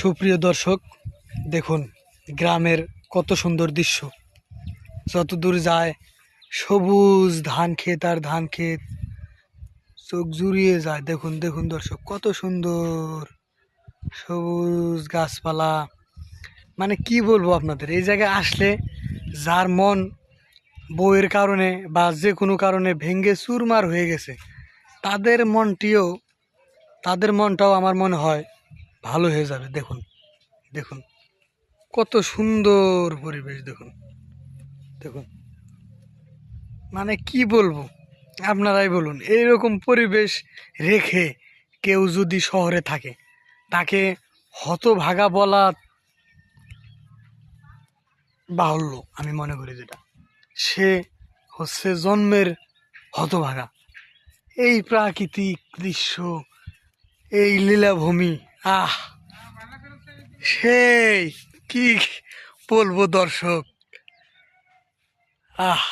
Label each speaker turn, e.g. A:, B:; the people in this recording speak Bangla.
A: সুপ্রিয় দর্শক, দেখুন গ্রামের কত সুন্দর দৃশ্য। যত দূর যায় সবুজ ধান ক্ষেত আর ধান ক্ষেত, চোখ জুড়িয়ে যায়। দেখুন দেখুন দর্শক, কত সুন্দর সবুজ গাছপালা। মানে কি বলবো আপনাদের, এই জায়গায় আসলে যার মন বইয়ের কারণে বা যে কোনো কারণে ভেঙ্গে চুরমার হয়ে গেছে, তাদের মনটাও আমার মনে হয় ভালো হয়ে যাবে। দেখুন দেখুন কত সুন্দর পরিবেশ। দেখুন দেখুন মানে কি বলবো, আপনারাই বলুন। এইরকম পরিবেশ রেখে কেউ যদি শহরে থাকে, তাকে হতভাগা বলা বাহুল্য। আমি মনে করি যেটা, সে হচ্ছে জন্মের হতভাগা। এই প্রাকৃতিক দৃশ্য, এই লীলাভূমি, আহ সেই কি বলবো দর্শক, আহ